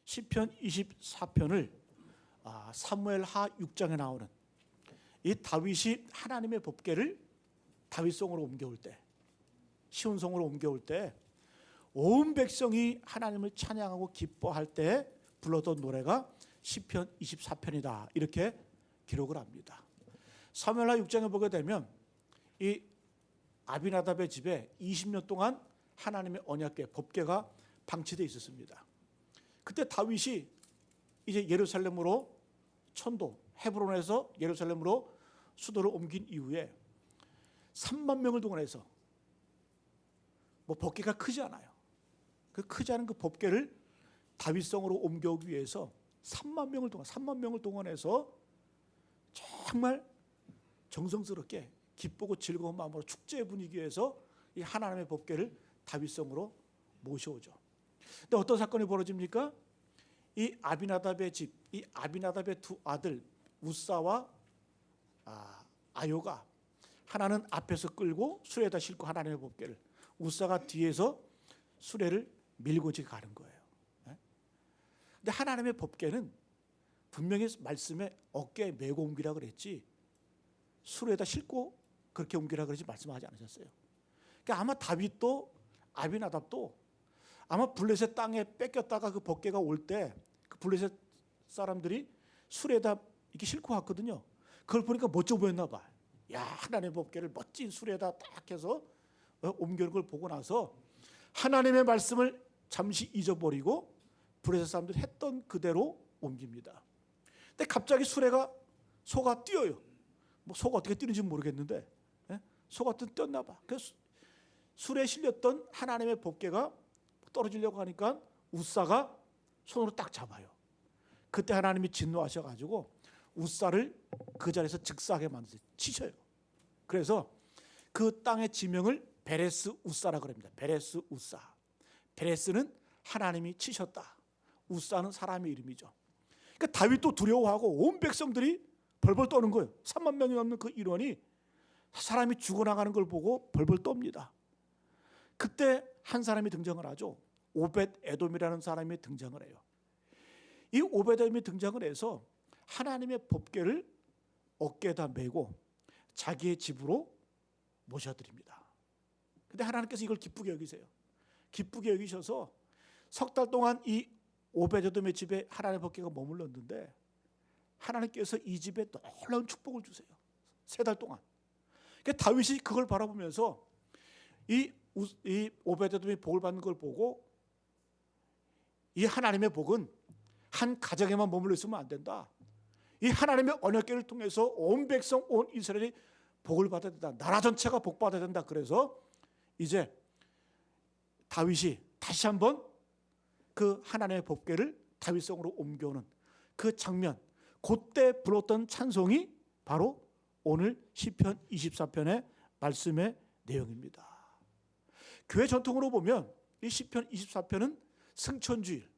시편 24편을 사무엘하 6장에 나오는 이 다윗이 하나님의 법궤를 다윗성으로 옮겨올 때, 시온성으로 옮겨올 때 온 백성이 하나님을 찬양하고 기뻐할 때 불렀던 노래가 시편 24편이다, 이렇게 기록을 합니다. 사무엘하 6장에 보게 되면 이 아비나답의 집에 20년 동안 하나님의 언약궤, 법궤가 방치되어 있었습니다. 그때 다윗이 이제 예루살렘으로 천도, 헤브론에서 예루살렘으로 수도를 옮긴 이후에 3만 명을 동원해서, 법궤가 크지 않아요. 그 크지 않은 그 법궤를 다윗성으로 옮겨오기 위해서 3만 명을 동원해서 정말 정성스럽게 기쁘고 즐거운 마음으로 축제 분위기에서 이 하나님의 법궤를 다윗성으로 모셔오죠. 근데 어떤 사건이 벌어집니까? 이 아비나답의 집, 이 아비나답의 두 아들 우사와 아요가, 하나는 앞에서 끌고 수레에다 싣고 하나님의 법궤를, 우사가 뒤에서 수레를 밀고 가는 거예요. 근데 하나님의 법궤는 분명히 말씀에 어깨에 메고 옮기라 그랬지 수레에다 싣고 그렇게 옮기라 그러지 말씀하지 않으셨어요. 그러니까 아마 다윗도 아비나답도 아마 블레셋 땅에 뺏겼다가 그 법궤가 올 때 그 블레셋 사람들이 수레에다 이렇게 싣고 왔거든요. 그걸 보니까 멋져 보였나 봐. 야, 하나님의 법궤를 멋진 수레에다 딱 해서 옮겨오는 걸 보고 나서 하나님의 말씀을 잠시 잊어버리고 블레셋 사람들이 했던 그대로 옮깁니다. 근데 갑자기 소가 뛰어요. 소가 어떻게 뛰는지 모르겠는데 소가 뛰었나 봐. 그래서 수레에 실렸던 하나님의 법궤가 떨어지려고 하니까 우사가 손으로 딱 잡아요. 그때 하나님이 진노하셔가지고 우사를 그 자리에서 즉사하게 만드세요. 치셔요. 그래서 그 땅의 지명을 베레스 우사라고 합니다. 베레스 우사. 베레스는 하나님이 치셨다. 우사는 사람의 이름이죠. 그러니까 다윗도 두려워하고 온 백성들이 벌벌 떠는 거예요. 3만 명이 넘는 그 일원이 사람이 죽어나가는 걸 보고 벌벌 떱니다. 그때 한 사람이 등장을 하죠. 오벳 에돔이라는 사람이 등장을 해요. 이 오벳 에돔이 등장을 해서 하나님의 법궤를 어깨에다 메고 자기의 집으로 모셔드립니다. 근데 하나님께서 이걸 기쁘게 여기세요. 기쁘게 여기셔서 석 달 동안 이 오벳 에돔의 집에 하나님의 법궤가 머물렀는데 하나님께서 이 집에 놀라운 축복을 주세요. 3달 동안. 그러니까 다윗이 그걸 바라보면서 이 오벳 에돔이 복을 받는 걸 보고 이 하나님의 복은 한 가정에만 머물러 있으면 안 된다. 이 하나님의 언약궤를 통해서 온 백성, 온 이스라엘이 복을 받아야 된다. 나라 전체가 복 받아야 된다. 그래서 이제 다윗이 다시 한번 그 하나님의 법궤를 다윗성으로 옮겨오는 그 장면, 그때 불렀던 찬송이 바로 오늘 시편 24편의 말씀의 내용입니다. 교회 전통으로 보면 이 시편 24편은 승천주일,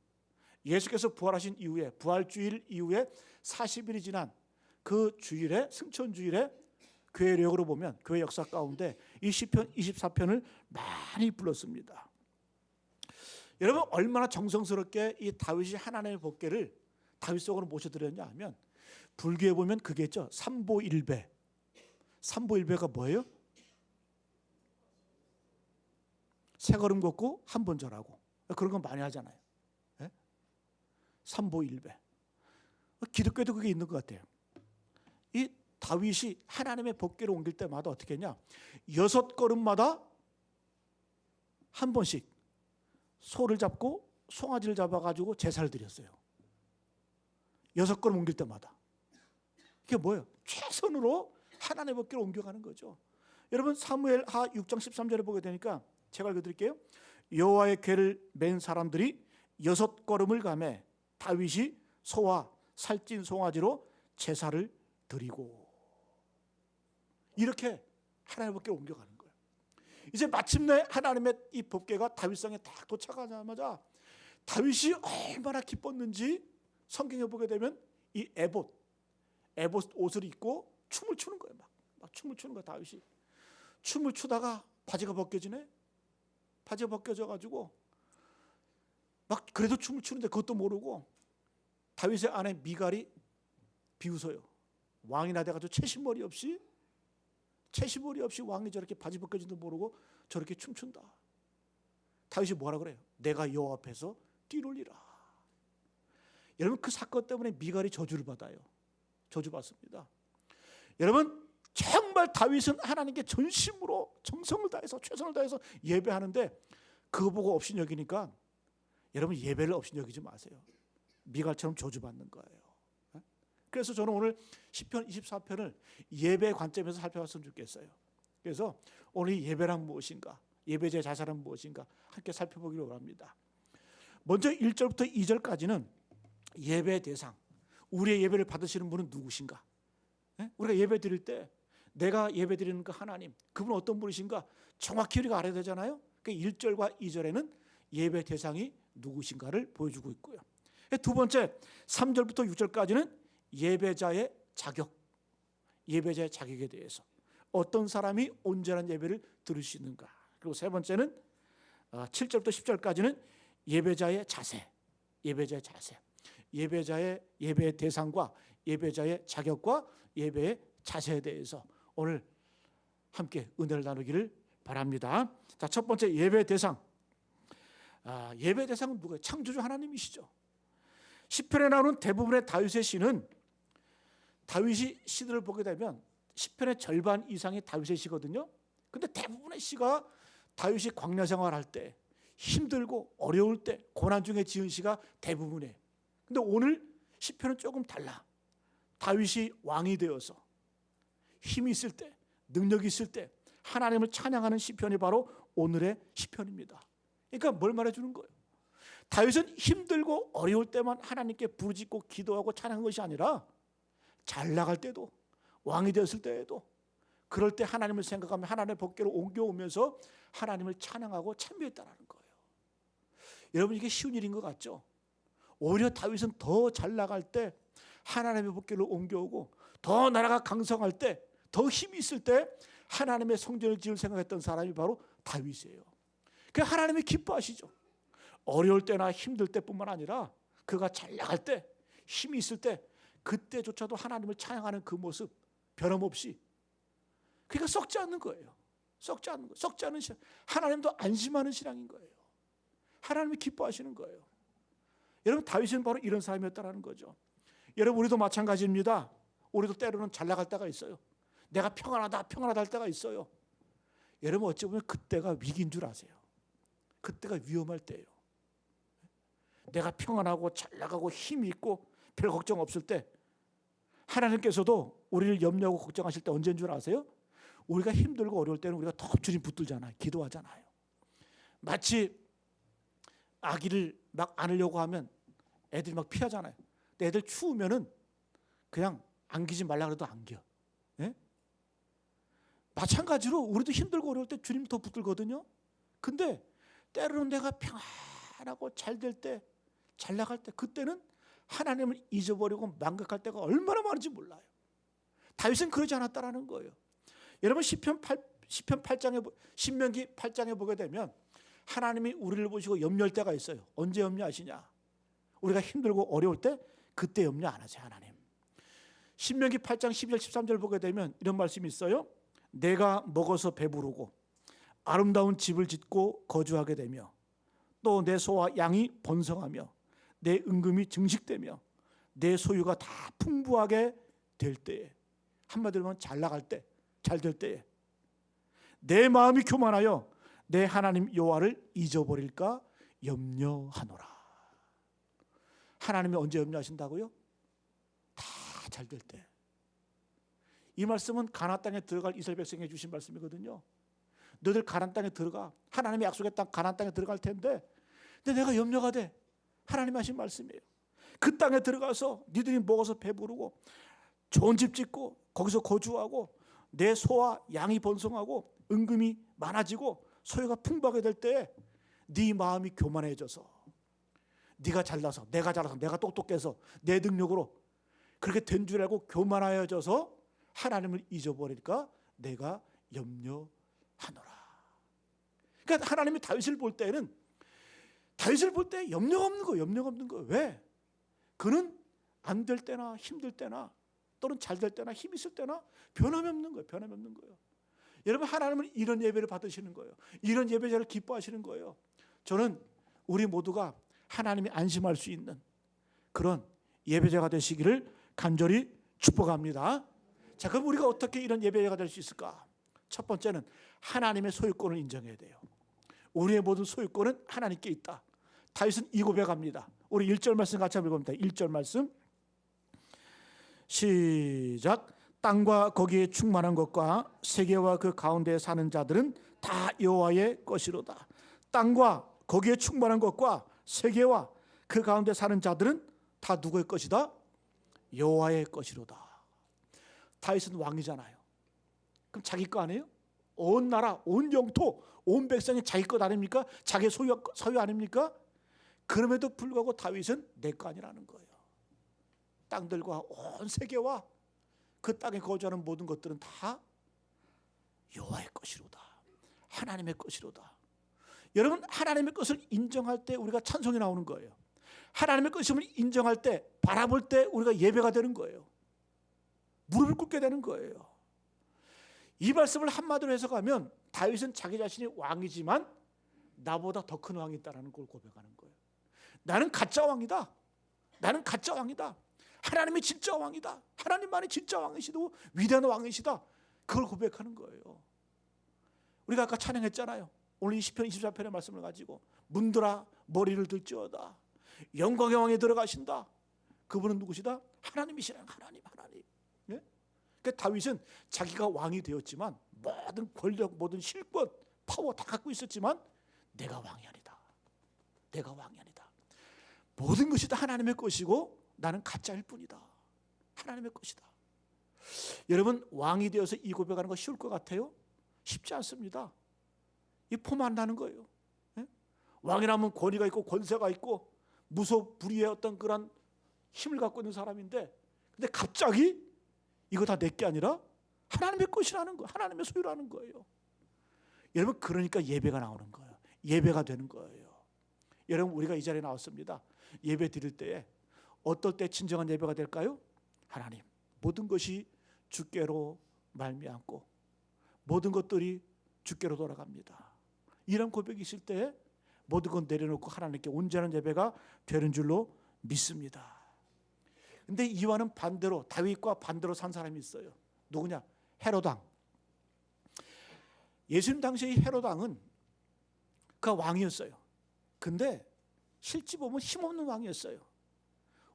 예수께서 부활하신 이후에, 부활주일 이후에 40일이 지난 그 주일에, 승천주일에 교회 내용으로 보면, 교회 역사 가운데 이 시편 24편을 많이 불렀습니다. 여러분, 얼마나 정성스럽게 이 다윗이 하나님의 법궤를 다윗성으로 모셔드렸냐 하면, 불교에 보면 그게 있죠. 삼보일배. 삼보일배가 뭐예요? 세 걸음 걷고 한 번 절하고, 그런 건 많이 하잖아요. 네? 삼보일배. 기독교에도 그게 있는 것 같아요. 이 다윗이 하나님의 법궤를 옮길 때마다 어떻게 했냐, 6걸음마다 한 번씩 소를 잡고 송아지를 잡아가지고 제사를 드렸어요. 6걸음 옮길 때마다. 이게 뭐예요? 최선으로 하나님의 법궤를 옮겨가는 거죠. 여러분, 사무엘하 6장 13절에 보게 되니까 제가 읽어드릴게요. 여호와의 궤를 맨 사람들이 6걸음을 가매 다윗이 소와 살찐 송아지로 제사를 드리고, 이렇게 하나님의 법궤를 옮겨가는 거예요. 이제 마침내 하나님의 이 법궤가 다윗성에 딱 도착하자마자 다윗이 얼마나 기뻤는지 성경에 보게 되면 이 에봇 옷을 입고 춤을 추는 거예요. 막 춤을 추는 거예요. 다윗이 춤을 추다가 바지가 벗겨지네. 바지가 벗겨져 가지고 막 그래도 춤을 추는데 그것도 모르고 다윗의 아내 미갈이 비웃어요. 왕이나 돼가지고 채신머리 없이 왕이 저렇게 바지 벗겨진도 모르고 저렇게 춤춘다. 다윗이 뭐라 그래요? 내가 여호와 앞에서 뛰놀리라. 여러분, 그 사건 때문에 미갈이 저주를 받아요. 저주받습니다. 여러분, 정말 다윗은 하나님께 전심으로 정성을 다해서 최선을 다해서 예배하는데 그거 보고 업신여기니까 여러분, 예배를 업신여기지 마세요. 미갈처럼 저주받는 거예요. 그래서 저는 오늘 시편 24편을 예배 관점에서 살펴봤으면 좋겠어요. 그래서 오늘 이 예배란 무엇인가, 예배자의 자세란 무엇인가 함께 살펴보기를 원합니다. 먼저 1절부터 2절까지는 예배 대상, 우리의 예배를 받으시는 분은 누구신가? 우리가 예배 드릴 때 내가 예배 드리는 그 하나님, 그분은 어떤 분이신가 정확히 우리가 알아야 되잖아요. 그 1절과 2절에는 예배 대상이 누구신가를 보여주고 있고요. 두 번째 3절부터 6절까지는 예배자의 자격, 예배자의 자격에 대해서 어떤 사람이 온전한 예배를 드릴 수 있는가. 그리고 세 번째는 7절부터 10절까지는 예배자의 자세, 예배자의 자세, 예배자의 예배의 대상과 예배자의 자격과 예배의 자세에 대해서 오늘 함께 은혜를 나누기를 바랍니다. 자, 첫 번째 예배 대상. 예배 대상은 누구예요? 창조주 하나님이시죠. 시편에 나오는 대부분의 다윗의 시는, 다윗이 시들을 보게 되면 시편의 절반 이상이 다윗의 시거든요. 근데 대부분의 시가 다윗이 광야 생활할 때, 힘들고 어려울 때, 고난 중에 지은 시가 대부분이에요. 근데 오늘 시편은 조금 달라. 다윗이 왕이 되어서 힘이 있을 때, 능력이 있을 때 하나님을 찬양하는 시편이 바로 오늘의 시편입니다. 그러니까 뭘 말해주는 거예요? 다윗은 힘들고 어려울 때만 하나님께 부르짖고 기도하고 찬양한 것이 아니라 잘 나갈 때도, 왕이 되었을 때에도, 그럴 때 하나님을 생각하며 하나님의 법궤로 옮겨오면서 하나님을 찬양하고 찬미했다는 거예요. 여러분, 이게 쉬운 일인 것 같죠? 오히려 다윗은 더 잘 나갈 때 하나님의 법궤로 옮겨오고, 더 나라가 강성할 때, 더 힘이 있을 때 하나님의 성전을 지을 생각했던 사람이 바로 다윗이에요. 그 하나님이 기뻐하시죠. 어려울 때나 힘들 때뿐만 아니라 그가 잘 나갈 때, 힘이 있을 때, 그때조차도 하나님을 찬양하는 그 모습 변함없이, 그러니까 썩지 않는 거예요. 썩지 않는 신앙. 하나님도 안심하는 신앙인 거예요. 하나님이 기뻐하시는 거예요. 여러분, 다윗은 바로 이런 사람이었다는 거죠. 여러분, 우리도 마찬가지입니다. 우리도 때로는 잘 나갈 때가 있어요. 내가 평안하다 할 때가 있어요. 여러분, 어찌 보면 그때가 위기인 줄 아세요. 그때가 위험할 때예요. 내가 평안하고 잘 나가고 힘이 있고 별 걱정 없을 때, 하나님께서도 우리를 염려하고 걱정하실 때 언제인 줄 아세요? 우리가 힘들고 어려울 때는 우리가 더 주님 붙들잖아요. 기도하잖아요. 마치 아기를 막 안으려고 하면 애들이 막 피하잖아요. 근데 애들 추우면은 그냥 안기지 말라 그래도 안겨. 예? 마찬가지로 우리도 힘들고 어려울 때 주님 더 붙들거든요. 근데 때로는 내가 평안하고 잘 될 때, 잘 나갈 때, 그때는 하나님을 잊어버리고 망각할 때가 얼마나 많은지 몰라요. 다윗은 그러지 않았다라는 거예요. 여러분, 시편 8장에, 신명기 8장에 보게 되면 하나님이 우리를 보시고 염려할 때가 있어요. 언제 염려하시냐? 우리가 힘들고 어려울 때, 그때 염려 안 하세요, 하나님. 신명기 8장 12절 13절 보게 되면 이런 말씀이 있어요. 내가 먹어서 배부르고 아름다운 집을 짓고 거주하게 되며, 또 내 소와 양이 번성하며 내 은금이 증식되며 내 소유가 다 풍부하게 될 때에, 한마디로 하면 잘 나갈 때, 잘 될 때에 내 마음이 교만하여 내 하나님 여호와를 잊어버릴까 염려하노라. 하나님이 언제 염려하신다고요? 다 잘 될 때. 이 말씀은 가나안 땅에 들어갈 이스라엘 백성에게 주신 말씀이거든요. 너희들 가나안 땅에 들어가, 하나님이 약속의 땅 가나안 땅에 들어갈 텐데, 근데 내가 염려가 돼. 하나님이 하신 말씀이에요. 그 땅에 들어가서 니들이 먹어서 배부르고 좋은 집 짓고 거기서 거주하고 내 소와 양이 번성하고 은금이 많아지고 소유가 풍부하게 될 때 네 마음이 교만해져서, 네가 잘나서, 내가 잘나서, 내가 똑똑해서 내 능력으로 그렇게 된 줄 알고 교만하여져서 하나님을 잊어버릴까 내가 염려하노라. 그러니까 하나님이 다윗을 볼 때는 다윗을 볼 때 염려가 없는 거예요. 염려가 없는 거예요. 왜? 그는 안 될 때나 힘들 때나 또는 잘 될 때나 힘 있을 때나 변함이 없는 거예요. 변함이 없는 거예요. 여러분, 하나님은 이런 예배를 받으시는 거예요. 이런 예배자를 기뻐하시는 거예요. 저는 우리 모두가 하나님이 안심할 수 있는 그런 예배자가 되시기를 간절히 축복합니다. 자, 그럼 우리가 어떻게 이런 예배자가 될 수 있을까? 첫 번째는 하나님의 소유권을 인정해야 돼요. 우리의 모든 소유권은 하나님께 있다. 다윗은 이 고백합니다. 우리 1절 말씀 같이 한번 읽어봅니다. 1절 말씀 시작. 땅과 거기에 충만한 것과 세계와 그 가운데에 사는 자들은 다 여호와의 것이로다. 땅과 거기에 충만한 것과 세계와 그 가운데 사는 자들은 다 누구의 것이다? 여호와의 것이로다. 다윗은 왕이잖아요. 그럼 자기 거 아니에요? 온 나라, 온 영토, 온 백성이 자기 것 아닙니까? 자기 소유 아닙니까? 그럼에도 불구하고 다윗은 내 거 아니라는 거예요. 땅들과 온 세계와 그 땅에 거주하는 모든 것들은 다 여호와의 것이로다. 하나님의 것이로다. 여러분, 하나님의 것을 인정할 때 우리가 찬송이 나오는 거예요. 하나님의 것임을 인정할 때, 바라볼 때 우리가 예배가 되는 거예요. 무릎을 꿇게 되는 거예요. 이 말씀을 한마디로 해석하면 다윗은 자기 자신이 왕이지만 나보다 더 큰 왕이 있다는 걸 고백하는 거예요. 나는 가짜 왕이다. 나는 가짜 왕이다. 하나님이 진짜 왕이다. 하나님만이 진짜 왕이시고 위대한 왕이시다. 그걸 고백하는 거예요. 우리가 아까 찬양했잖아요. 오늘 20편 24편의 말씀을 가지고 문들아 머리를 들지어다. 영광의 왕에 들어가신다. 그분은 누구시다? 하나님이시라. 하나님. 예? 그러니까 다윗은 자기가 왕이 되었지만 모든 권력, 모든 실권, 파워 다 갖고 있었지만 내가 왕이 아니다. 내가 왕이 아니다. 모든 것이 다 하나님의 것이고 나는 가짜일 뿐이다. 하나님의 것이다. 여러분, 왕이 되어서 이 고백하는 거 쉬울 것 같아요? 쉽지 않습니다. 이 포만 나는 거예요. 예? 왕이라면 권위가 있고 권세가 있고 무소불위의 어떤 그런 힘을 갖고 있는 사람인데, 근데 갑자기 이거 다 내 게 아니라 하나님의 것이라는 거, 하나님의 소유라는 거예요. 여러분, 그러니까 예배가 나오는 거예요. 예배가 되는 거예요. 여러분, 우리가 이 자리에 나왔습니다. 예배 드릴 때에 어떨 때 진정한 예배가 될까요? 하나님, 모든 것이 주께로 말미암고 모든 것들이 주께로 돌아갑니다. 이런 고백이 있을 때 모든 것 내려놓고 하나님께 온전한 예배가 되는 줄로 믿습니다. 근데 이와는 반대로, 다윗과 반대로 산 사람이 있어요. 누구냐? 헤롯 왕. 예수님 당시의 헤롯 왕은 그 왕이었어요. 근데 실제 보면 힘없는 왕이었어요.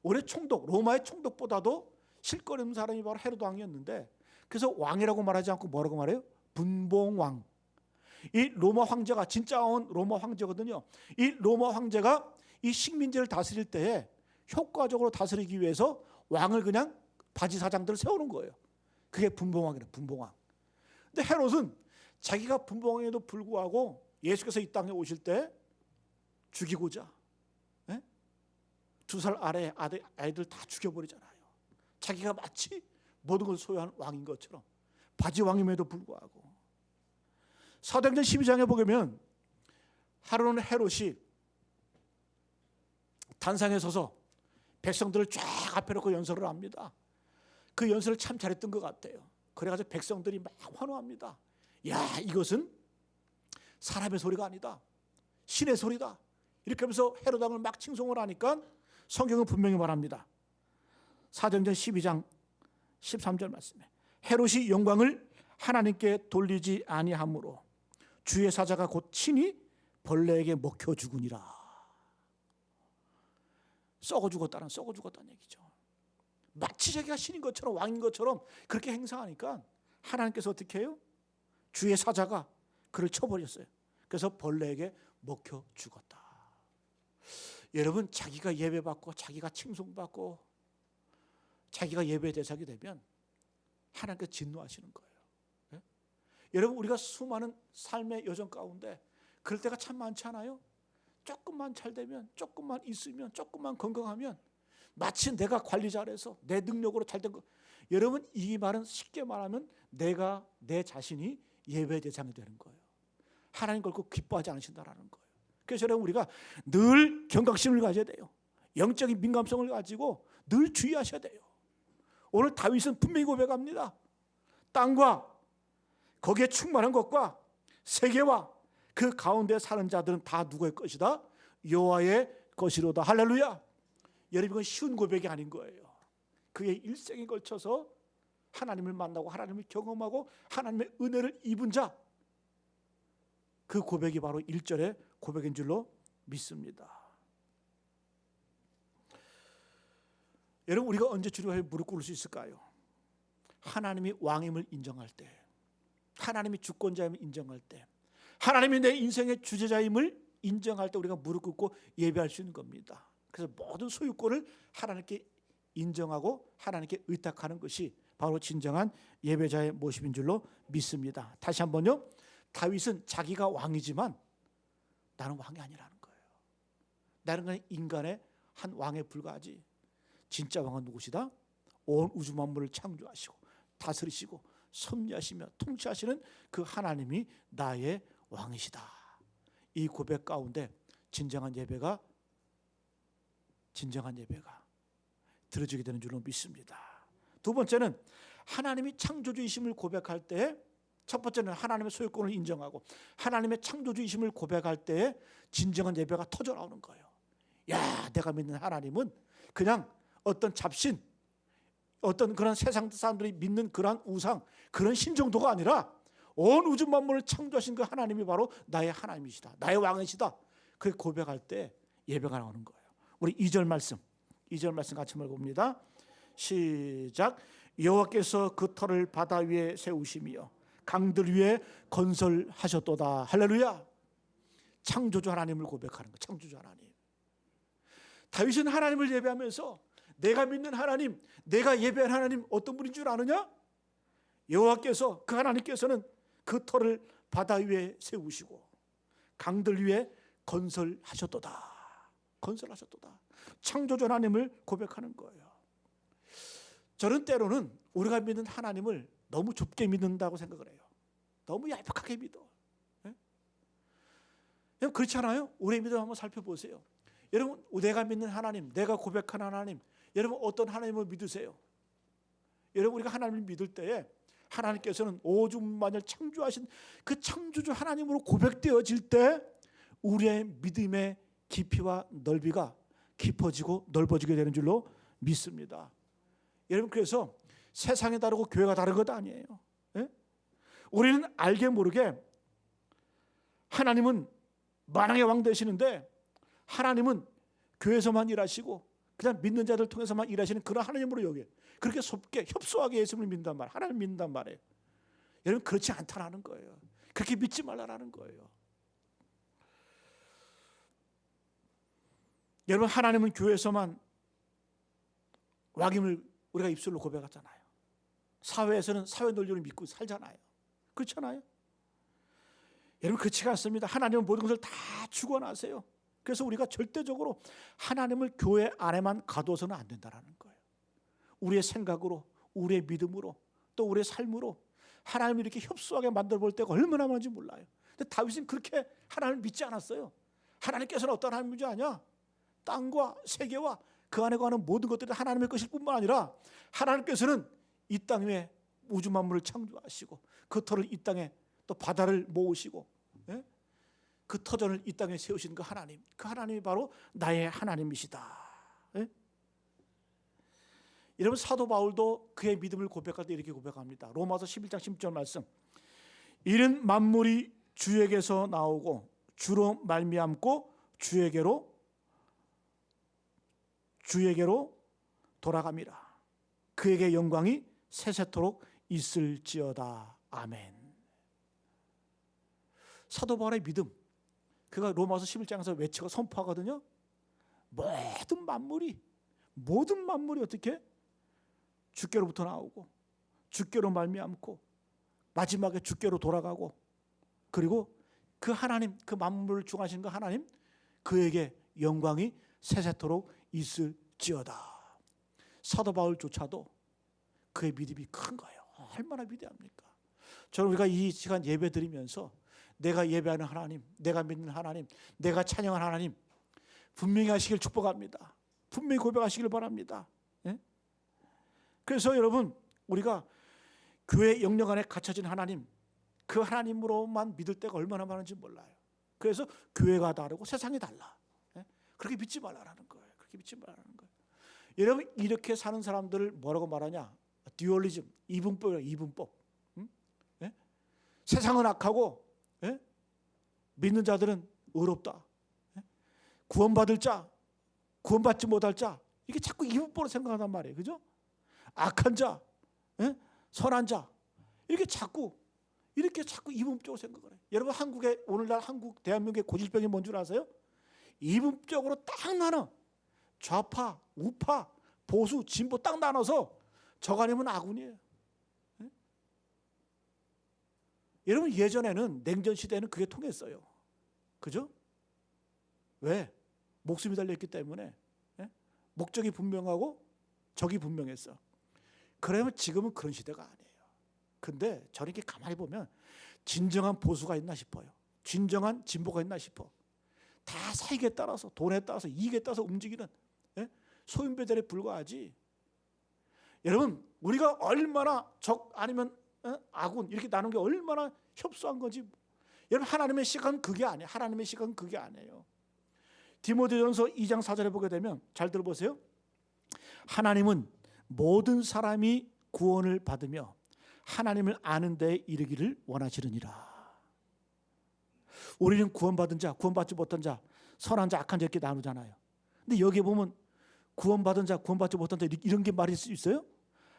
올해 총독, 로마의 총독보다도 실권 없는 사람이 바로 헤롯 왕이었는데, 그래서 왕이라고 말하지 않고 뭐라고 말해요? 분봉왕. 이 로마 황제가 진짜 로마 황제거든요. 이 로마 황제가 이 식민지를 다스릴 때에 효과적으로 다스리기 위해서 왕을 그냥 바지 사장들을 세우는 거예요. 그게 분봉왕이에요. 분봉왕. 근데 헤롯은 자기가 분봉왕에도 불구하고 예수께서 이 땅에 오실 때 죽이고자 2살 아래 아이들 다 죽여버리잖아요. 자기가 마치 모든 걸 소유한 왕인 것처럼, 바지 왕임에도 불구하고. 사도행전 12장에 보면 하루는 헤롯이 단상에 서서 백성들을 쫙 앞에 놓고 연설을 합니다. 그 연설을 참 잘했던 것 같아요. 그래가지고 백성들이 막 환호합니다. 야, 이것은 사람의 소리가 아니다. 신의 소리다. 이렇게 하면서 헤롯 왕을 막 칭송을 하니까 성경은 분명히 말합니다. 사도행전 12장 13절 말씀에 헤롯이 영광을 하나님께 돌리지 아니하므로 주의 사자가 곧 친히 벌레에게 먹혀 죽으니라. 썩어 죽었다는 얘기죠. 마치 자기가 신인 것처럼 왕인 것처럼 그렇게 행사하니까 하나님께서 어떻게 해요? 주의 사자가 그를 쳐버렸어요. 그래서 벌레에게 먹혀 죽었다. 여러분, 자기가 예배받고 자기가 칭송받고 자기가 예배 대상이 되면 하나님께서 진노하시는 거예요. 네? 여러분, 우리가 수많은 삶의 여정 가운데 그럴 때가 참 많지 않아요? 조금만 잘 되면, 조금만 있으면, 조금만 건강하면 마치 내가 관리 잘해서 내 능력으로 잘 된 거. 여러분, 이 말은 쉽게 말하면 내 자신이 예배 대상이 되는 거예요. 하나님 걸고 기뻐하지 않으신다라는 거예요. 그래서 여러분 우리가 늘 경각심을 가져야 돼요. 영적인 민감성을 가지고 늘 주의하셔야 돼요. 오늘 다윗은 분명히 고백합니다. 땅과 거기에 충만한 것과 세계와 그 가운데 사는 자들은 다 누구의 것이다? 여호와의 것이로다. 할렐루야. 여러분 이건 쉬운 고백이 아닌 거예요. 그의 일생에 걸쳐서 하나님을 만나고 하나님을 경험하고 하나님의 은혜를 입은 자, 그 고백이 바로 1절의 고백인 줄로 믿습니다. 여러분 우리가 언제 주님 앞에 무릎 꿇을 수 있을까요? 하나님이 왕임을 인정할 때, 하나님이 주권자임을 인정할 때, 하나님이 내 인생의 주제자임을 인정할 때 우리가 무릎 꿇고 예배할 수 있는 겁니다. 그래서 모든 소유권을 하나님께 인정하고 하나님께 의탁하는 것이 바로 진정한 예배자의 모습인 줄로 믿습니다. 다시 한번요. 다윗은 자기가 왕이지만 나는 왕이 아니라는 거예요. 나는 그냥 인간의 한 왕에 불과하지. 진짜 왕은 누구시다? 온 우주 만물을 창조하시고 다스리시고 섭리하시며 통치하시는 그 하나님이 나의 왕이시다. 이 고백 가운데 진정한 예배가 들어지게 되는 줄로 믿습니다. 두 번째는 하나님이 창조주이심을 고백할 때, 첫 번째는 하나님의 소유권을 인정하고 하나님의 창조주이심을 고백할 때 진정한 예배가 터져 나오는 거예요. 야, 내가 믿는 하나님은 그냥 어떤 잡신, 어떤 그런 세상 사람들이 믿는 그런 우상, 그런 신 정도가 아니라 온 우주 만물을 창조하신 그 하나님이 바로 나의 하나님이시다, 나의 왕이시다. 그 고백할 때 예배가 나오는 거예요. 우리 2절 말씀 같이 읽어봅니다. 시작. 여호와께서 그 터를 바다 위에 세우시며 강들 위에 건설하셨도다. 할렐루야. 창조주 하나님을 고백하는 거. 창조주 하나님. 다윗은 하나님을 예배하면서 내가 믿는 하나님, 내가 예배한 하나님 어떤 분인 줄 아느냐? 여호와께서, 그 하나님께서는 그 터를 바다 위에 세우시고 강들 위에 건설하셨도다. 창조주 하나님을 고백하는 거예요. 저는 때로는 우리가 믿는 하나님을 너무 좁게 믿는다고 생각을 해요. 너무 얄팍하게 믿어. 여러분 그렇지 않아요? 우리의 믿음 한번 살펴보세요. 여러분 내가 믿는 하나님, 내가 고백하는 하나님, 여러분 어떤 하나님을 믿으세요? 여러분 우리가 하나님을 믿을 때에 하나님께서는 오주 만을 창조하신 그 창조주 하나님으로 고백되어질 때 우리의 믿음의 깊이와 넓이가 깊어지고 넓어지게 되는 줄로 믿습니다. 여러분 그래서 세상이 다르고 교회가 다른 것 아니에요. 예? 우리는 알게 모르게 하나님은 만왕의 왕 되시는데 하나님은 교회에서만 일하시고 그냥 믿는 자들 통해서만 일하시는 그런 하나님으로 여겨요. 그렇게 속게 협소하게 예수님을 믿는단 말이에요. 하나님 믿는단 말이에요. 여러분 그렇지 않다라는 거예요. 그렇게 믿지 말라라는 거예요. 여러분 하나님은 교회에서만 왕임을 우리가 입술로 고백하잖아요. 사회에서는 사회 논리를 믿고 살잖아요. 그렇잖아요. 여러분 그렇지가 않습니다. 하나님은 모든 것을 다 주관하세요. 그래서 우리가 절대적으로 하나님을 교회 안에만 가둬서는 안 된다는 거예요. 우리의 생각으로, 우리의 믿음으로, 또 우리의 삶으로 하나님을 이렇게 협소하게 만들어 볼 때가 얼마나 많은지 몰라요. 근데 다윗은 그렇게 하나님을 믿지 않았어요. 하나님께서는 어떤 하나님인지 아냐? 땅과 세계와 그 안에 관한 모든 것들이 하나님의 것일 뿐만 아니라 하나님께서는 이 땅 위에 우주 만물을 창조하시고 그 터를 이 땅에 또 바다를 모으시고 그 터전을 이 땅에 세우신 그 하나님, 그 하나님이 바로 나의 하나님이시다. 여러분 사도 바울도 그의 믿음을 고백할 때 이렇게 고백합니다. 로마서 11장 10절 말씀. 이는 만물이 주에게서 나오고 주로 말미암고 주에게로 돌아갑니다. 그에게 영광이 세세토록 있을지어다. 아멘. 사도 바울의 믿음, 그가 로마서 11장에서 외치고 선포하거든요. 모든 만물이 어떻게? 주께로부터 나오고 주께로 말미암고 마지막에 주께로 돌아가고 그리고 그 하나님, 그 만물을 주관하시는 그 하나님, 그에게 영광이 세세토록 있을지어다. 사도 바울조차도 그의 믿음이 큰 거예요. 얼마나 위대합니까? 저는 우리가 이 시간 예배 드리면서 내가 예배하는 하나님, 내가 믿는 하나님, 내가 찬양하는 하나님 분명히 하시길 축복합니다. 분명히 고백하시길 바랍니다. 예? 그래서 여러분, 우리가 교회 영역 안에 갇혀진 하나님, 그 하나님으로만 믿을 때가 얼마나 많은지 몰라요. 그래서 교회가 다르고 세상이 달라. 예? 그렇게 믿지 말라는 거예요. 그렇게 믿지 말라는 거예요. 여러분, 이렇게 사는 사람들을 뭐라고 말하냐? 듀얼리즘, 이분법이에요. 이분법. 예? 세상은 악하고, 예? 믿는 자들은 의롭다. 예? 구원받을 자, 구원받지 못할 자, 이게 자꾸 이분법으로 생각한단 말이에요. 그죠? 악한 자, 예? 선한 자, 이렇게 자꾸 이분법적으로 생각을 해요. 여러분, 오늘날 한국 대한민국의 고질병이 뭔 줄 아세요? 이분법적으로 딱 나눠. 좌파, 우파, 보수, 진보 딱 나눠서 저가 아니면 아군이에요. 예? 여러분, 예전에는 냉전 시대에는 그게 통했어요. 그죠? 왜? 목숨이 달려있기 때문에. 예? 목적이 분명하고 적이 분명했어. 그러면 지금은 그런 시대가 아니에요. 근데 저렇게 가만히 보면 진정한 보수가 있나 싶어요. 진정한 진보가 있나 싶어. 다 사익에 따라서, 돈에 따라서, 이익에 따라서 움직이는, 예? 소인배들에 불과하지. 여러분, 우리가 얼마나 적 아니면 아군 이렇게 나눈 게 얼마나 협소한 건지. 여러분, 하나님의 시각은 그게 아니에요. 하나님의 시각은 그게 아니에요. 디모데전서 2장 4절에 보게 되면, 잘 들어보세요. 하나님은 모든 사람이 구원을 받으며 하나님을 아는 데에 이르기를 원하시느니라. 우리는 구원받은 자, 구원받지 못한 자, 선한 자, 악한 자 이렇게 나누잖아요. 근데 여기에 보면 구원받은 자, 구원받지 못한 자 이런 게 말일 수 있어요?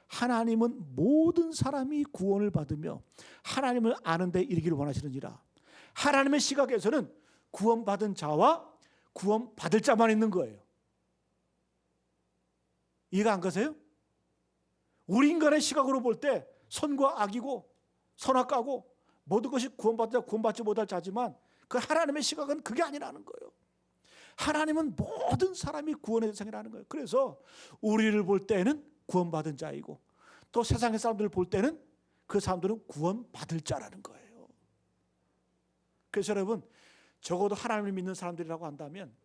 하나님은 모든 사람이 구원을 받으며 하나님을 아는 데에 이르기를 원하시느니라. 하나님의 시각에서는 구원받은 자와 구원받을 자만 있는 거예요. 이해가 안 가세요? 우리 인간의 시각으로 볼 때 선과 악이고 선악과고 모든 것이 구원받자 구원받지 못할 자지만, 그 하나님의 시각은 그게 아니라는 거예요. 하나님은 모든 사람이 구원의 대상이라는 거예요. 그래서 우리를 볼 때는 구원받은 자이고, 또 세상의 사람들을 볼 때는 그 사람들은 구원받을 자라는 거예요. 그래서 여러분, 적어도 하나님을 믿는 사람들이라고 한다면,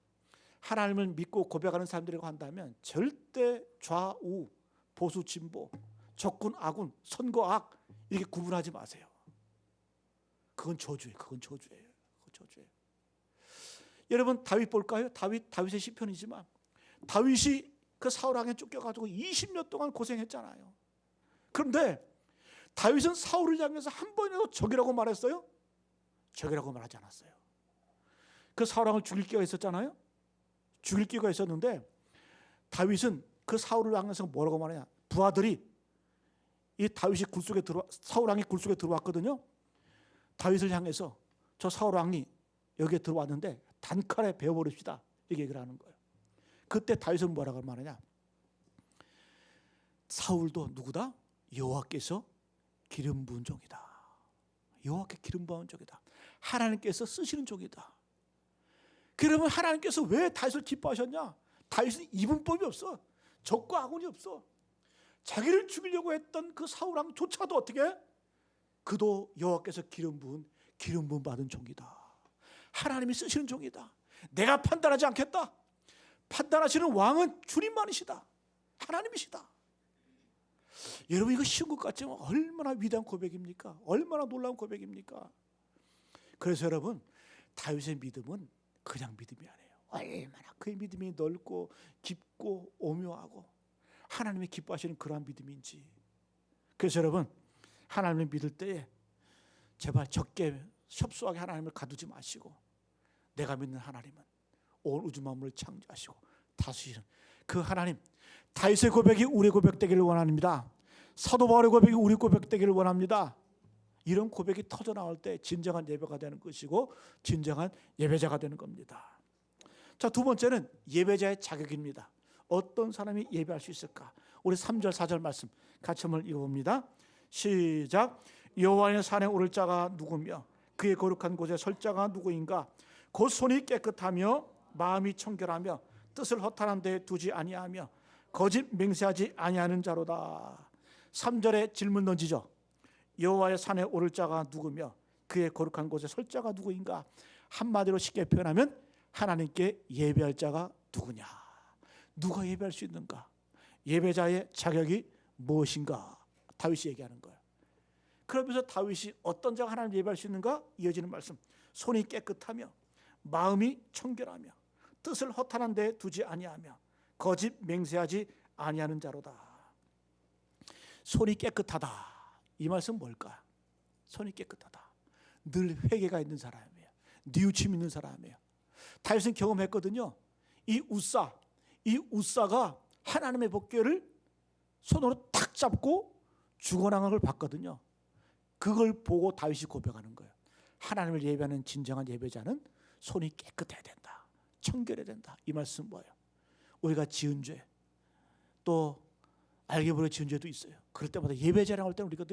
하나님을 믿고 고백하는 사람들이라고 한다면 절대 좌우, 보수, 진보, 적군, 아군, 선과 악 이렇게 구분하지 마세요. 그건 저주예요. 그건 저주예요. 그건 저주예요. 여러분, 다윗 볼까요? 다윗의 시편이지만 다윗이 그 사울왕에 쫓겨가지고 20년 동안 고생했잖아요. 그런데 다윗은 사울을 향해서 한 번이라도 적이라고 말했어요? 적이라고 말하지 않았어요. 그 사울왕을 죽일 기가 있었잖아요. 죽일 기가 있었는데 다윗은 그 사울을 향해서 뭐라고 말하냐? 부하들이 이 다윗이 사울왕이 굴속에 들어왔거든요. 다윗을 향해서 저 사울왕이 여기에 들어왔는데 단칼에 베어버립시다, 이렇게 얘기를 하는 거예요. 그때 다윗은 뭐라고 말하냐? 사울도 누구다? 여호와께서 기름 부은 종이다. 여호와께 기름 부은 종이다. 하나님께서 쓰시는 종이다. 그러면 하나님께서 왜 다윗을 기뻐하셨냐? 다윗은 이분법이 없어. 적과 아군이 없어. 자기를 죽이려고 했던 그 사울왕조차도 어떻게 해? 그도 여호와께서 기름 부은 받은 종이다. 하나님이 쓰시는 종이다. 내가 판단하지 않겠다. 판단하시는 왕은 주님만이시다. 하나님이시다. 여러분, 이거 쉬운 것 같지만 얼마나 위대한 고백입니까? 얼마나 놀라운 고백입니까? 그래서 여러분, 다윗의 믿음은 그냥 믿음이 아니에요. 얼마나 그의 믿음이 넓고 깊고 오묘하고 하나님이 기뻐하시는 그러한 믿음인지. 그래서 여러분, 하나님을 믿을 때에 제발 적게 협소하게 하나님을 가두지 마시고, 내가 믿는 하나님은 온 우주 만물을 창조하시고 다스리시는 그 하나님, 다윗의 고백이 우리 고백 되기를 원합니다. 사도 바울의 고백이 우리 고백 되기를 원합니다. 이런 고백이 터져 나올 때 진정한 예배가 되는 것이고 진정한 예배자가 되는 겁니다. 자, 두 번째는 예배자의 자격입니다. 어떤 사람이 예배할 수 있을까? 우리 3절 4절 말씀 같이 한번 읽어봅니다. 시작. 여호와의 산에 오를 자가 누구며 그의 거룩한 곳에 설 자가 누구인가? 곧 손이 깨끗하며 마음이 청결하며 뜻을 허탄한 데에 두지 아니하며 거짓 맹세하지 아니하는 자로다. 3절에 질문 던지죠. 여호와의 산에 오를 자가 누구며 그의 거룩한 곳에 설 자가 누구인가? 한마디로 쉽게 표현하면 하나님께 예배할 자가 누구냐? 누가 예배할 수 있는가? 예배자의 자격이 무엇인가? 다윗이 얘기하는 거예요. 그러면서 다윗이 어떤 자가 하나님 예배할 수 있는가? 이어지는 말씀. 손이 깨끗하며 마음이 청결하며 뜻을 허탄한 데 두지 아니하며 거짓 맹세하지 아니하는 자로다. 손이 깨끗하다. 이 말씀 뭘까? 손이 깨끗하다. 늘 회개가 있는 사람이에요. 뉘우침 있는 사람이에요. 다윗은 경험했거든요. 이 우사가 하나님의 법궤를 손으로 탁 잡고 죽어나간 걸 봤거든요. 그걸 보고 다윗이 고백하는 거예요. 하나님을 예배하는 진정한 예배자는 손이 깨끗해야 된다. 청결해야 된다. 이 말씀은 뭐예요? 우리가 지은 죄, 또 알게 모르게 지은 죄도 있어요. 그럴 때마다 예배자랑 할 때는 우리가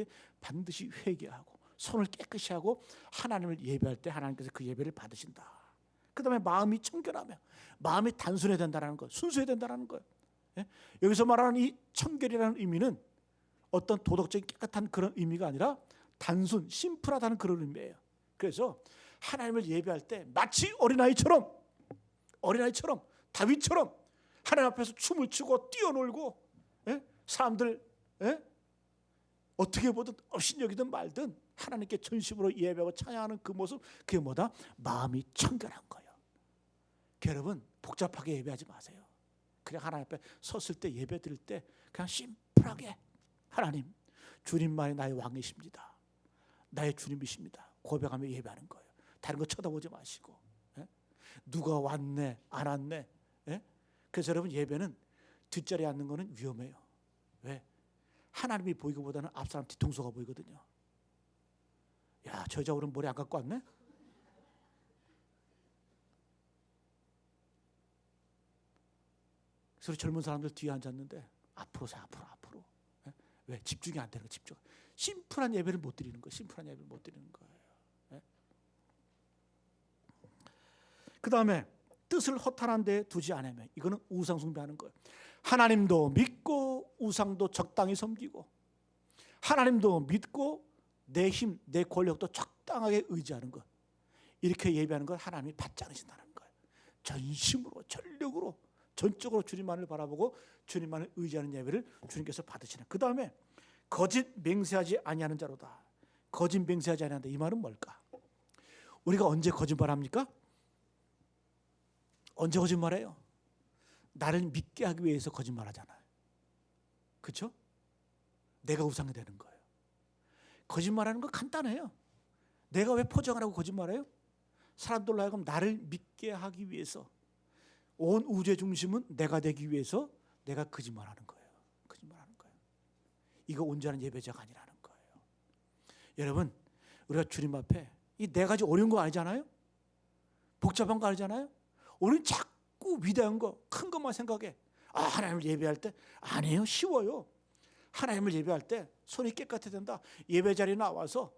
반드시 회개하고 손을 깨끗이 하고 하나님을 예배할 때 하나님께서 그 예배를 받으신다. 그 다음에 마음이 청결하며 마음이 단순해야 된다는 거예요. 순수해야 된다는 거예요. 예? 여기서 말하는 이 청결이라는 의미는 어떤 도덕적인 깨끗한 그런 의미가 아니라 단순, 심플하다는 그런 의미예요. 그래서 하나님을 예배할 때 마치 어린아이처럼 다윗처럼 하나님 앞에서 춤을 추고 뛰어놀고, 사람들 어떻게 보든 업신여기든 말든 하나님께 전심으로 예배하고 찬양하는 그 모습, 그게 뭐다? 마음이 청결한 거예요. 여러분 복잡하게 예배하지 마세요. 그냥 하나님 앞에 섰을 때 예배 드릴 때 그냥 심플하게 하나님, 주님만이 나의 왕이십니다. 나의 주님이십니다. 고백하며 예배하는 거예요. 다른 거 쳐다보지 마시고. 누가 왔네 안 왔네. 그래서 여러분 예배는 뒷자리에 앉는 거는 위험해요. 왜? 하나님이 보이기보다는 앞사람 뒤통수가 보이거든요. 야, 저 여자 오늘 머리 안 갖고 왔네? 그래서 젊은 사람들 뒤에 앉았는데 앞으로. 왜? 집중이 안 되는 거예요. 집중. 심플한 예배를 못 드리는 거예요. 그 다음에 뜻을 허탄한 데 두지 않으면, 이거는 우상 숭배하는 거예요. 하나님도 믿고 우상도 적당히 섬기고, 하나님도 믿고 내 힘, 내 권력도 적당하게 의지하는 것, 이렇게 예배하는 걸 하나님이 받지 않으신다는 거예요. 전심으로 전력으로 전적으로 주님만을 바라보고 주님만을 의지하는 예배를 주님께서 받으시는. 그 다음에 거짓 맹세하지 아니하는 자로다. 거짓 맹세하지 아니한다. 이 말은 뭘까? 우리가 언제 거짓말합니까? 언제 거짓말해요? 나를 믿게 하기 위해서 거짓말하잖아요. 그렇죠? 내가 우상이 되는 거예요. 거짓말하는 거 간단해요. 내가 왜 포장을 하고 거짓말해요? 사람들로 하여금 나를 믿게 하기 위해서, 온 우주의 중심은 내가 되기 위해서 내가 거짓말하는 거예요. 이거 온전한 예배자가 아니라는 거예요. 여러분, 우리가 주님 앞에 이 네 가지 어려운 거 아니잖아요? 복잡한 거 아니잖아요? 우리는 자꾸 위대한 거, 큰 것만 생각해. 하나님을 예배할 때 아니에요. 쉬워요. 하나님을 예배할 때 손이 깨끗해야 된다. 예배 자리에 나와서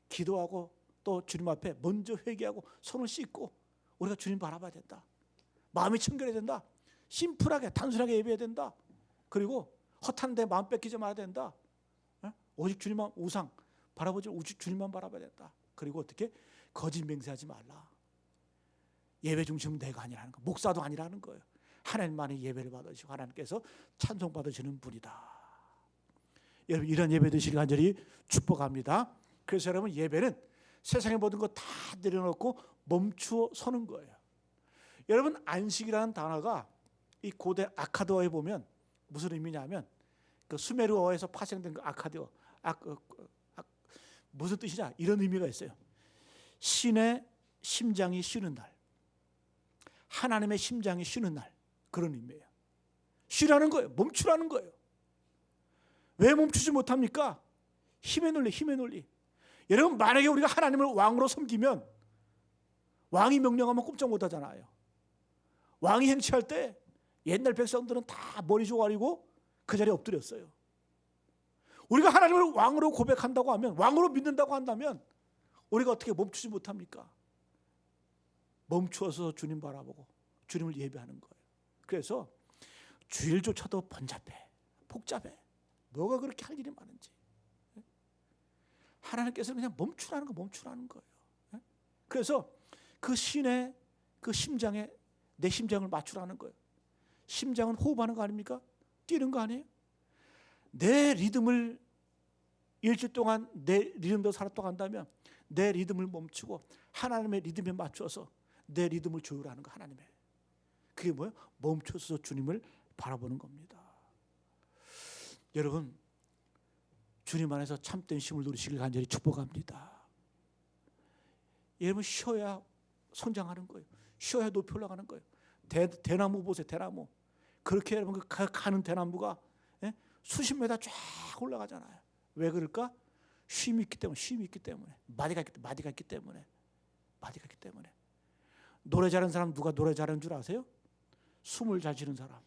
기도하고 또 주님 앞에 먼저 회개하고 손을 씻고 우리가 주님 바라봐야 된다. 마음이 청결해야 된다. 심플하게 단순하게 예배해야 된다. 그리고 허탄데 마음 뺏기지 말아야 된다. 오직 주님만, 우상 바라보지 오직 주님만 바라봐야 된다. 그리고 어떻게? 거짓 맹세하지 말라. 예배 중심은 내가 아니라는 거, 목사도 아니라는 거예요. 하나님만이 예배를 받으시고 하나님께서 찬송 받으시는 분이다. 여러분, 이런 예배 드시길 간절히 축복합니다. 그래서 여러분, 예배는 세상의 모든 거 다 내려놓고 멈추어 서는 거예요. 여러분, 안식이라는 단어가 이 고대 아카드어에 보면 무슨 의미냐면, 그 수메르어에서 파생된 그 아카드어, 무슨 뜻이냐? 이런 의미가 있어요. 신의 심장이 쉬는 날, 하나님의 심장이 쉬는 날, 그런 의미예요. 쉬라는 거예요. 멈추라는 거예요. 왜 멈추지 못합니까? 힘의 논리. 여러분, 만약에 우리가 하나님을 왕으로 섬기면 왕이 명령하면 꼼짝 못하잖아요. 왕이 행치할 때 옛날 백성들은 다 머리 조아리고 그 자리에 엎드렸어요. 우리가 하나님을 왕으로 고백한다고 하면, 왕으로 믿는다고 한다면 우리가 어떻게 멈추지 못합니까? 멈추어서 주님 바라보고 주님을 예배하는 거예요. 그래서 주일조차도 번잡해, 복잡해. 뭐가 그렇게 할 일이 많은지. 하나님께서는 그냥 멈추라는 거예요. 그래서 그 신의 그 심장에 내 심장을 맞추라는 거예요. 심장은 호흡하는 거 아닙니까? 뛰는 거 아니에요? 내 리듬을 일주일 동안 내 리듬대로 살았다고 한다면 내 리듬을 멈추고 하나님의 리듬에 맞춰서 내 리듬을 조율하는 거, 하나님의. 그게 뭐예요? 멈춰서 주님을 바라보는 겁니다. 여러분, 주님 안에서 참된 쉼을 누리시길 간절히 축복합니다. 여러분, 쉬어야 성장하는 거예요. 쉬어야 높이 올라가는 거예요. 대나무 보세요, 대나무. 그렇게 여러분 가는 대나무가 수십 메다 쫙 올라가잖아요. 왜 그럴까? 쉼이 있기 때문에. 마디가 있기 때문에. 노래 잘하는 사람, 누가 노래 잘하는 줄 아세요? 숨을 잘 쉬는 사람.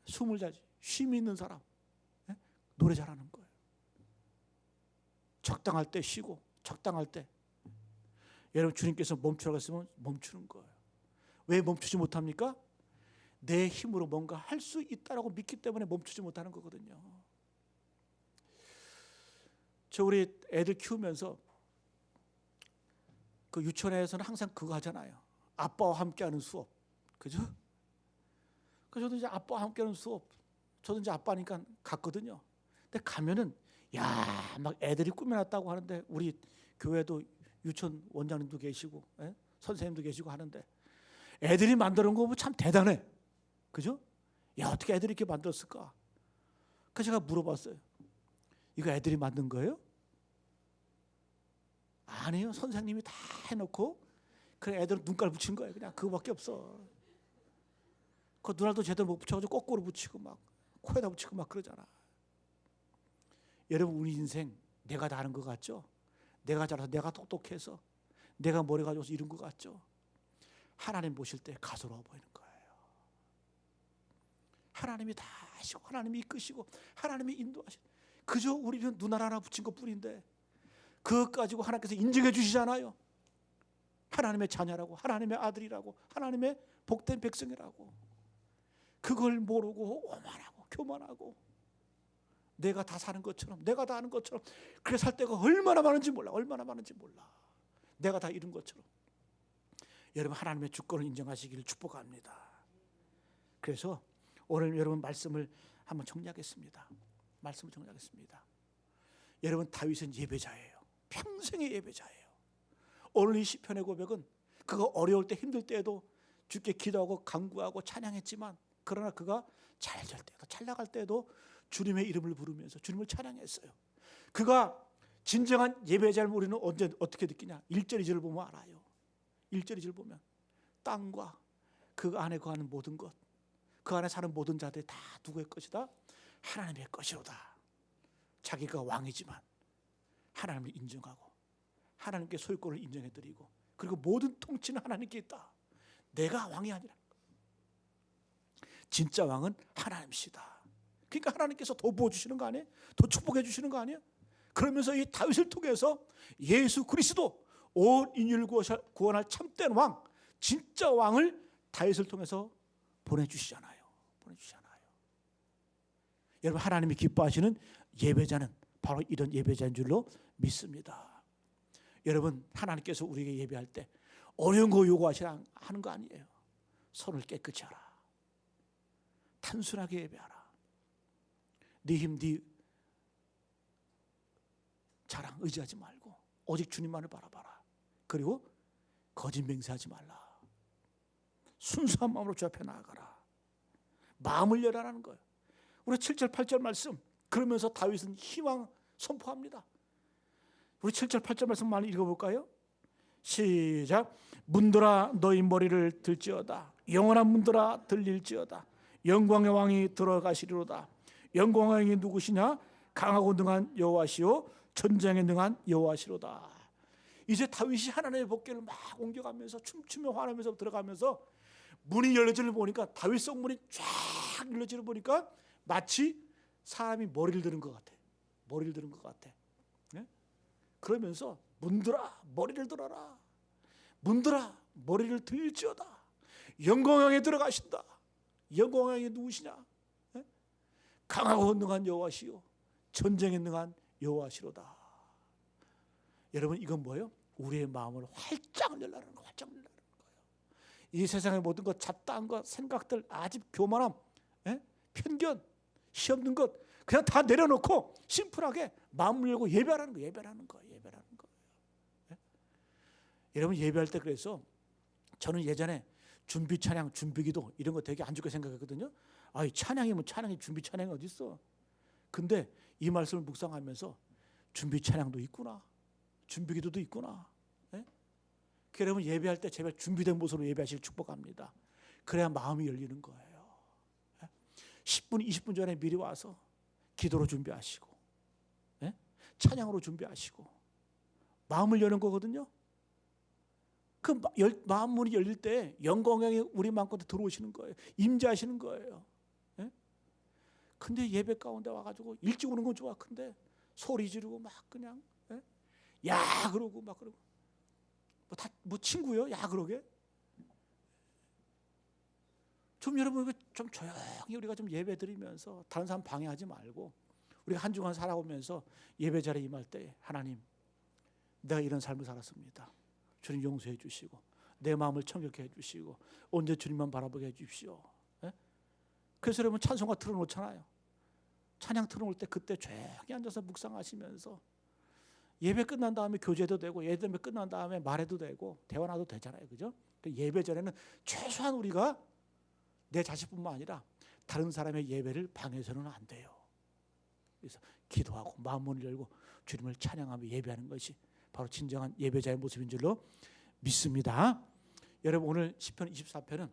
숨을 잘 쉼이 있는 사람. 노래 잘하는 거예요. 적당할 때 쉬고, 적당할 때. 여러분, 주님께서 멈추라고 했으면 멈추는 거예요. 왜 멈추지 못합니까? 내 힘으로 뭔가 할 수 있다라고 믿기 때문에 멈추지 못하는 거거든요. 우리 애들 키우면서 그 유치원에서는 항상 그거 하잖아요. 아빠와 함께하는 수업, 그죠? 그래서 저도 이제 아빠와 함께하는 수업, 저도 이제 아빠니까 갔거든요. 근데 가면은 막 애들이 꾸며놨다고 하는데, 우리 교회도 유치원 원장님도 계시고 선생님도 계시고 하는데, 애들이 만드는 거 보면 참 대단해, 그죠? 어떻게 애들이 이렇게 만들었을까? 그래서 제가 물어봤어요. 이거 애들이 만든 거예요? 아니에요. 선생님이 다 해놓고 그래 애들은 눈깔 붙인 거예요. 그냥 그거밖에 없어. 그 눈알도 제대로 못 붙여가지고 거꾸로 붙이고 막 코에다 붙이고 막 그러잖아. 여러분, 우리 인생 내가 다 하는 것 같죠? 내가 잘해서, 내가 똑똑해서, 내가 머리가 좋아서 이런 것 같죠? 하나님 보실 때 가소로워 보이는 거예요. 하나님이 다 하시고, 하나님이 이끄시고, 하나님이 인도하시고, 그저 우리는 눈알 하나 붙인 것 뿐인데 그것 가지고 하나님께서 인정해 주시잖아요. 하나님의 자녀라고, 하나님의 아들이라고, 하나님의 복된 백성이라고. 그걸 모르고 오만하고 교만하고 내가 다 사는 것처럼, 내가 다 하는 것처럼 그렇게 살 때가 얼마나 많은지 몰라. 내가 다 이룬 것처럼. 여러분, 하나님의 주권을 인정하시기를 축복합니다. 그래서 오늘 여러분 말씀을 한번 정리하겠습니다. 여러분, 다윗은 예배자예요. 평생의 예배자예요. 오늘 이 시편의 고백은 그가 어려울 때, 힘들 때에도 주께 기도하고 간구하고 찬양했지만, 그러나 그가 잘 될 때도, 잘 나갈 때도 주님의 이름을 부르면서 주님을 찬양했어요. 그가 진정한 예배자를 우리는 언제 어떻게 느끼냐? 1절 2절을 보면 알아요. 1절 2절 보면 땅과 그 안에 거하는 모든 것, 그 안에 사는 모든 자들이 다 누구의 것이다? 하나님의 것이로다. 자기가 왕이지만 하나님을 인정하고 하나님께 소유권을 인정해드리고, 그리고 모든 통치는 하나님께 있다. 내가 왕이 아니라 진짜 왕은 하나님이시다. 그러니까 하나님께서 더 부어주시는 거 아니에요? 더 축복해 주시는 거 아니에요? 그러면서 이 다윗을 통해서 예수 그리스도, 온 인류를 구원할 참된 왕, 진짜 왕을 다윗을 통해서 보내주시잖아요. 여러분, 하나님이 기뻐하시는 예배자는 바로 이런 예배자인 줄로 믿습니다. 여러분, 하나님께서 우리에게 예배할 때 어려운 거 요구하시라 하는 거 아니에요. 손을 깨끗이 하라. 단순하게 예배하라. 네 힘, 네 자랑 의지하지 말고 오직 주님만을 바라봐라. 그리고 거짓 맹세하지 말라. 순수한 마음으로 주 앞에 나아가라. 마음을 열어라는 거예요. 우리 7절 8절 말씀, 그러면서 다윗은 희망 선포합니다. 우리 7절 8절 말씀 많이 읽어볼까요? 시작. 문들아 너희 머리를 들지어다. 영원한 문들아 들릴지어다. 영광의 왕이 들어가시리로다. 영광의 왕이 누구시냐? 강하고 능한 여호와시요 전쟁에 능한 여호와시로다. 이제 다윗이 하나님의 법궤를 막 옮겨가면서 춤추며 환하면서 들어가면서 문이 열려지는 보니까, 다윗 성문이 쫙 열려지는 보니까 마치 사람이 머리를 드는 것 같아. 네? 그러면서 문들아 머리를 들어라. 문들아 머리를 들지어다. 영광에 들어가신다. 영광에 누구시냐? 네? 강하고 능한 여호와시요 전쟁에 능한 여호와시로다. 여러분 이건 뭐예요? 우리의 마음을 활짝 열라는 거, 활짝 열라는 거예요. 이 세상의 모든 것, 잡다한 것, 생각들, 아집, 교만함, 편견, 시없는 것 그냥 다 내려놓고 심플하게 마음을 열고 예배하는 거, 예배하는 거예요. 예배하는 거예요. 여러분 예배할 때 그래서 저는 예전에 준비 찬양, 준비기도 이런 거 되게 안 좋게 생각했거든요. 아이 찬양이면 찬양이 준비 찬양이 어디 있어? 근데 이 말씀을 묵상하면서 준비 찬양도 있구나, 준비기도도 있구나. 여러분 예배할 때 제발 준비된 모습으로 예배하시길 축복합니다. 그래야 마음이 열리는 거예요. 10분, 20분 전에 미리 와서 기도로 준비하시고, 찬양으로 준비하시고, 마음을 여는 거거든요. 그 마음 문이 열릴 때 영광이 우리 마음껏 들어오시는 거예요. 임재하시는 거예요. 근데 예배 가운데 와가지고 일찍 오는 건 좋아. 근데 소리 지르고 막 그냥 야 그러고 막 그러고 뭐 친구요? 야 그러게. 좀 여러분 좀 조용히 우리가 좀 예배 드리면서 다른 사람 방해하지 말고 우리가 한 주간 살아오면서 예배 자리에 임할 때 하나님 내가 이런 삶을 살았습니다. 주님 용서해 주시고 내 마음을 청결케 해 주시고 언제 주님만 바라보게 해 주십시오. 그래서 여러분 찬송가 틀어놓잖아요. 찬양 틀어놓을 때 그때 조용히 앉아서 묵상하시면서 예배 끝난 다음에 교제도 되고 예배 끝난 다음에 말해도 되고 대화나도 되잖아요. 그죠? 예배 전에는 최소한 우리가 내 자식뿐만 아니라 다른 사람의 예배를 방해해서는 안 돼요. 그래서 기도하고 마음문을 열고 주님을 찬양하며 예배하는 것이 바로 진정한 예배자의 모습인 줄로 믿습니다. 여러분 오늘 시편 24편은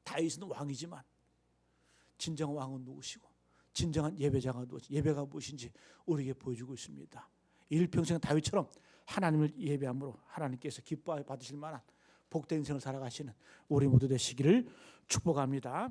다윗은 왕이지만 진정한 왕은 누구시고 진정한 예배자가 누구시, 예배가 무엇인지 우리에게 보여주고 있습니다. 일평생 다윗처럼 하나님을 예배함으로 하나님께서 기뻐 받으실 만한 복된 인생을 살아가시는 우리 모두 되시기를 축복합니다.